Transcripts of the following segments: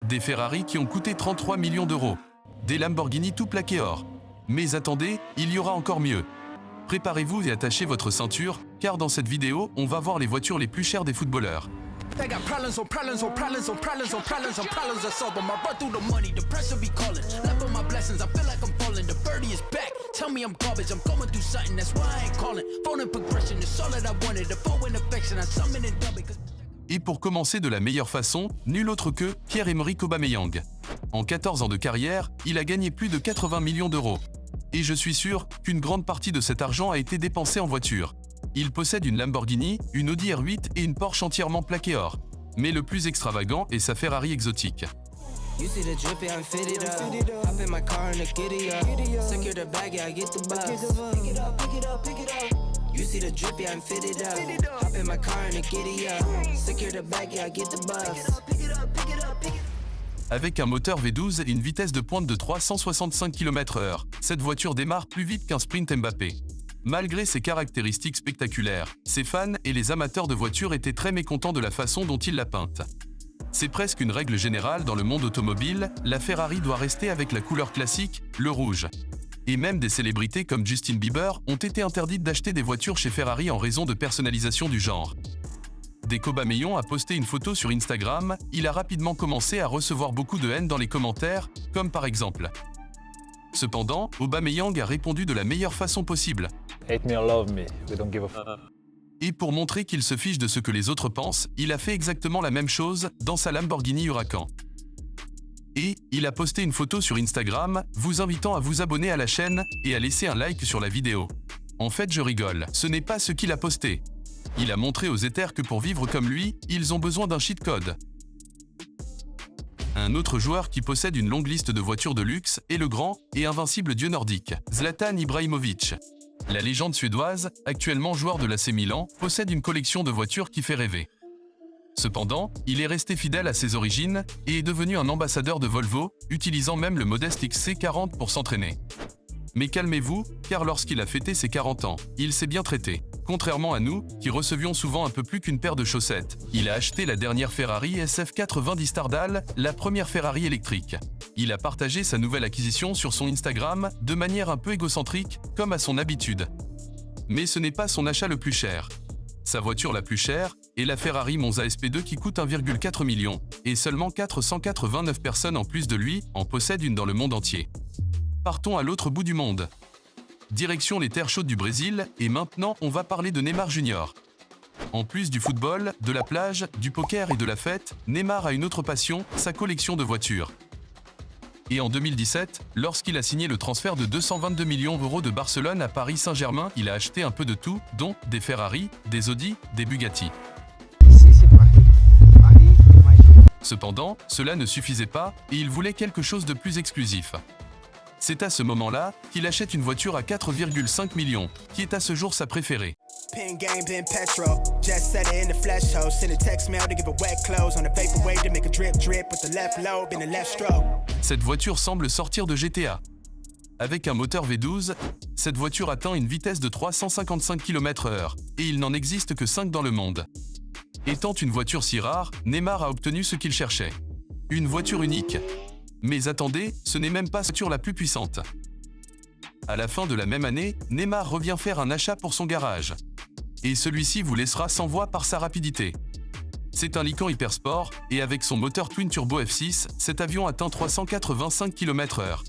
des Ferrari qui ont coûté 33 millions d'euros, des Lamborghini tout plaqués or. Mais attendez, il y aura encore mieux. Préparez-vous et attachez votre ceinture, car dans cette vidéo, on va voir les voitures les plus chères des footballeurs. They got problems on problems on problems on problems on problems on problems I solve them. I run through the money, the pressure be calling. Left on my blessings, I feel like I'm falling. The birdie is back. Tell me I'm garbage, I'm going through something. That's why I ain't calling. Phone and progression is all that I wanted. The phone and affection, I summon and dub it. Et pour commencer de la meilleure façon, nul autre que Pierre-Emerick Aubameyang. En 14 ans de carrière, il a gagné plus de 80 millions d'euros. Et je suis sûr qu'une grande partie de cet argent a été dépensé en voiture. Il possède une Lamborghini, une Audi R8 et une Porsche entièrement plaquée or. Mais le plus extravagant est sa Ferrari exotique. Avec un moteur V12 et une vitesse de pointe de 365 km/h, cette voiture démarre plus vite qu'un sprint Mbappé. Malgré ses caractéristiques spectaculaires, ses fans et les amateurs de voitures étaient très mécontents de la façon dont il la peinte. C'est presque une règle générale dans le monde automobile, la Ferrari doit rester avec la couleur classique, le rouge. Et même des célébrités comme Justin Bieber ont été interdites d'acheter des voitures chez Ferrari en raison de personnalisation du genre. Dès qu'Aubameyang a posté une photo sur Instagram, il a rapidement commencé à recevoir beaucoup de haine dans les commentaires, comme par exemple. Cependant, Aubameyang a répondu de la meilleure façon possible. Hate me or love me, we don't give a fuck. Et pour montrer qu'il se fiche de ce que les autres pensent, il a fait exactement la même chose dans sa Lamborghini Huracan. Et il a posté une photo sur Instagram, vous invitant à vous abonner à la chaîne et à laisser un like sur la vidéo. En fait, je rigole, ce n'est pas ce qu'il a posté. Il a montré aux héters que pour vivre comme lui, ils ont besoin d'un cheat code. Un autre joueur qui possède une longue liste de voitures de luxe est le grand et invincible dieu nordique, Zlatan Ibrahimovic. La légende suédoise, actuellement joueur de l'AC Milan, possède une collection de voitures qui fait rêver. Cependant, il est resté fidèle à ses origines et est devenu un ambassadeur de Volvo, utilisant même le modeste XC40 pour s'entraîner. Mais calmez-vous, car lorsqu'il a fêté ses 40 ans, il s'est bien traité. Contrairement à nous, qui recevions souvent un peu plus qu'une paire de chaussettes, il a acheté la dernière Ferrari SF90 Stardale, la première Ferrari électrique. Il a partagé sa nouvelle acquisition sur son Instagram de manière un peu égocentrique, comme à son habitude. Mais ce n'est pas son achat le plus cher. Sa voiture la plus chère est la Ferrari Monza SP2 qui coûte 1,4 million, et seulement 489 personnes en plus de lui en possèdent une dans le monde entier. Partons à l'autre bout du monde. Direction les terres chaudes du Brésil, et maintenant on va parler de Neymar Jr. En plus du football, de la plage, du poker et de la fête, Neymar a une autre passion, sa collection de voitures. Et en 2017, lorsqu'il a signé le transfert de 222 millions d'euros de Barcelone à Paris Saint-Germain, il a acheté un peu de tout, dont des Ferrari, des Audi, des Bugatti. Cependant, cela ne suffisait pas, et il voulait quelque chose de plus exclusif. C'est à ce moment-là qu'il achète une voiture à 4,5 millions, qui est à ce jour sa préférée. Cette voiture semble sortir de GTA. Avec un moteur V12, cette voiture atteint une vitesse de 355 km/h, et il n'en existe que 5 dans le monde. Étant une voiture si rare, Neymar a obtenu ce qu'il cherchait. Une voiture unique. Mais attendez, ce n'est même pas sa voiture la plus puissante. À la fin de la même année, Neymar revient faire un achat pour son garage. Et celui-ci vous laissera sans voix par sa rapidité. C'est un Lycan Hypersport, et avec son moteur Twin Turbo F6, cet avion atteint 385 km/h.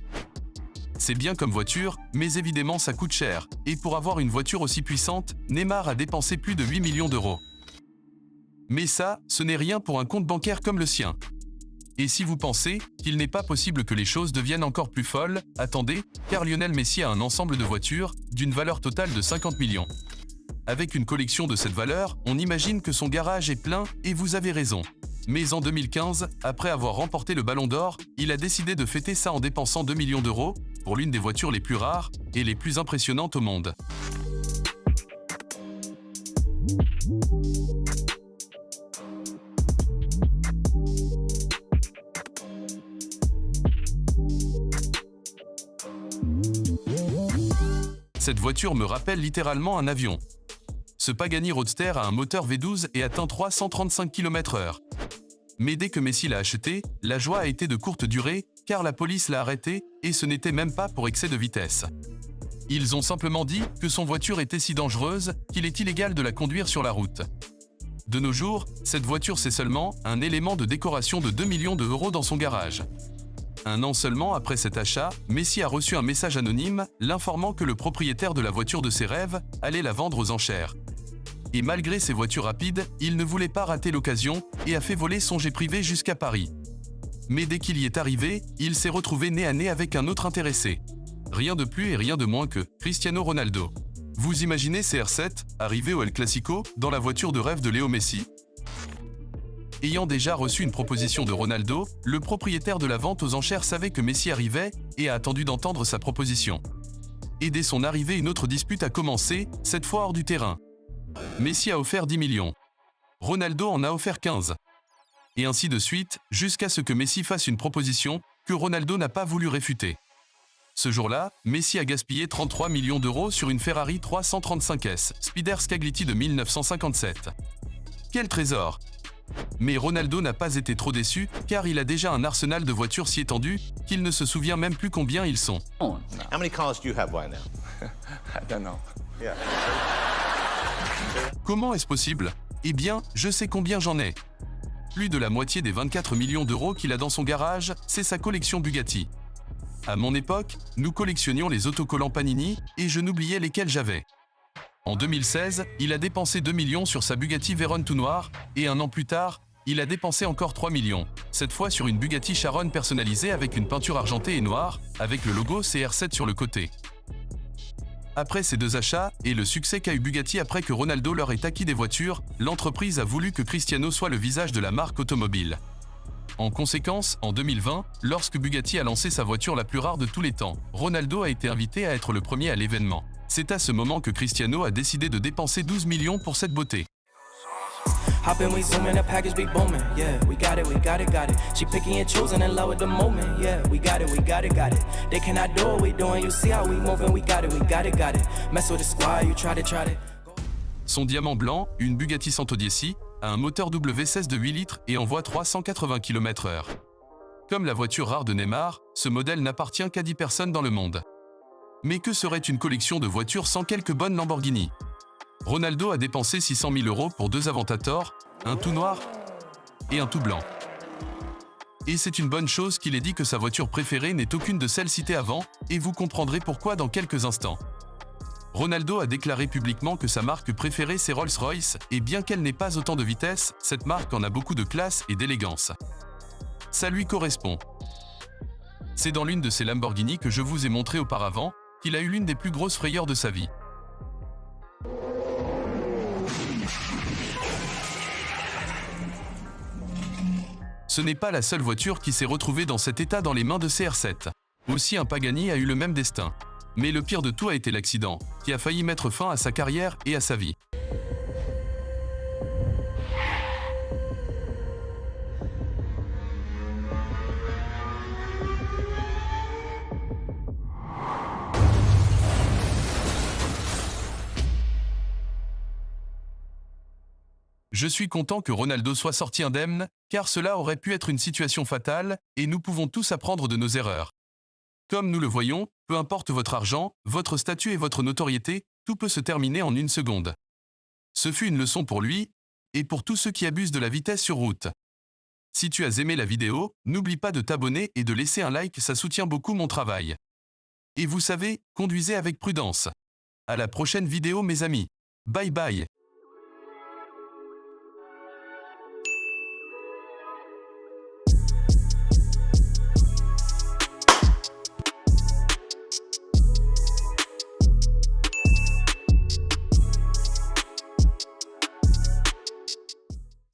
C'est bien comme voiture, mais évidemment ça coûte cher, et pour avoir une voiture aussi puissante, Neymar a dépensé plus de 8 millions d'euros. Mais ça, ce n'est rien pour un compte bancaire comme le sien. Et si vous pensez qu'il n'est pas possible que les choses deviennent encore plus folles, attendez, car Lionel Messi a un ensemble de voitures d'une valeur totale de 50 millions. Avec une collection de cette valeur, on imagine que son garage est plein, et vous avez raison. Mais en 2015, après avoir remporté le Ballon d'Or, il a décidé de fêter ça en dépensant 2 millions d'euros pour l'une des voitures les plus rares et les plus impressionnantes au monde. Cette voiture me rappelle littéralement un avion. Ce Pagani Roadster a un moteur V12 et atteint 335 km/h. Mais dès que Messi l'a acheté, la joie a été de courte durée, car la police l'a arrêté, et ce n'était même pas pour excès de vitesse. Ils ont simplement dit que son voiture était si dangereuse qu'il est illégal de la conduire sur la route. De nos jours, cette voiture c'est seulement un élément de décoration de 2 millions d'euros dans son garage. Un an seulement après cet achat, Messi a reçu un message anonyme l'informant que le propriétaire de la voiture de ses rêves allait la vendre aux enchères. Et malgré ses voitures rapides, il ne voulait pas rater l'occasion et a fait voler son jet privé jusqu'à Paris. Mais dès qu'il y est arrivé, il s'est retrouvé nez à nez avec un autre intéressé. Rien de plus et rien de moins que Cristiano Ronaldo. Vous imaginez CR7 arriver au El Clasico dans la voiture de rêve de Léo Messi? Ayant déjà reçu une proposition de Ronaldo, le propriétaire de la vente aux enchères savait que Messi arrivait et a attendu d'entendre sa proposition. Et dès son arrivée, une autre dispute a commencé, cette fois hors du terrain. Messi a offert 10 millions. Ronaldo en a offert 15. Et ainsi de suite, jusqu'à ce que Messi fasse une proposition que Ronaldo n'a pas voulu réfuter. Ce jour-là, Messi a gaspillé 33 millions d'euros sur une Ferrari 335S Spider Scaglietti de 1957. Quel trésor! Mais Ronaldo n'a pas été trop déçu, car il a déjà un arsenal de voitures si étendu qu'il ne se souvient même plus combien ils sont. How many cars do you have right now? I don't know. Yeah. Comment est-ce possible? Eh bien, je sais combien j'en ai. Plus de la moitié des 24 millions d'euros qu'il a dans son garage, c'est sa collection Bugatti. À mon époque, nous collectionnions les autocollants Panini et je n'oubliais lesquels j'avais. En 2016, il a dépensé 2 millions sur sa Bugatti Veyron tout noir et un an plus tard, il a dépensé encore 3 millions, cette fois sur une Bugatti Chiron personnalisée avec une peinture argentée et noire, avec le logo CR7 sur le côté. Après ces deux achats et le succès qu'a eu Bugatti après que Ronaldo leur ait acquis des voitures, l'entreprise a voulu que Cristiano soit le visage de la marque automobile. En conséquence, en 2020, lorsque Bugatti a lancé sa voiture la plus rare de tous les temps, Ronaldo a été invité à être le premier à l'événement. C'est à ce moment que Cristiano a décidé de dépenser 12 millions pour cette beauté. Hoppin', we zoomin', the package be booming. Yeah, we got it, we got it, got it. She picking and choosing in love with the moment. Yeah, we got it, we got it, got it. They cannot do what we doing. You see how we moving? We got it, we got it, got it. Mess with the squad, you try to. Son diamant blanc, une Bugatti Santodieci, a un moteur W16 de 8 litres et envoie 380 km/h. Comme la voiture rare de Neymar, ce modèle n'appartient qu'à 10 personnes dans le monde. Mais que serait une collection de voitures sans quelques bonnes Lamborghini? Ronaldo a dépensé 600 000 euros pour 2 Aventador, un tout noir et un tout blanc. Et c'est une bonne chose qu'il ait dit que sa voiture préférée n'est aucune de celles citées avant, et vous comprendrez pourquoi dans quelques instants. Ronaldo a déclaré publiquement que sa marque préférée c'est Rolls-Royce, et bien qu'elle n'ait pas autant de vitesse, cette marque en a beaucoup de classe et d'élégance. Ça lui correspond. C'est dans l'une de ces Lamborghini que je vous ai montré auparavant, qu'il a eu l'une des plus grosses frayeurs de sa vie. Ce n'est pas la seule voiture qui s'est retrouvée dans cet état dans les mains de CR7. Aussi un Pagani a eu le même destin. Mais le pire de tout a été l'accident, qui a failli mettre fin à sa carrière et à sa vie. Je suis content que Ronaldo soit sorti indemne, car cela aurait pu être une situation fatale, et nous pouvons tous apprendre de nos erreurs. Comme nous le voyons, peu importe votre argent, votre statut et votre notoriété, tout peut se terminer en une seconde. Ce fut une leçon pour lui, et pour tous ceux qui abusent de la vitesse sur route. Si tu as aimé la vidéo, n'oublie pas de t'abonner et de laisser un like, ça soutient beaucoup mon travail. Et vous savez, conduisez avec prudence. À la prochaine vidéo mes amis. Bye bye.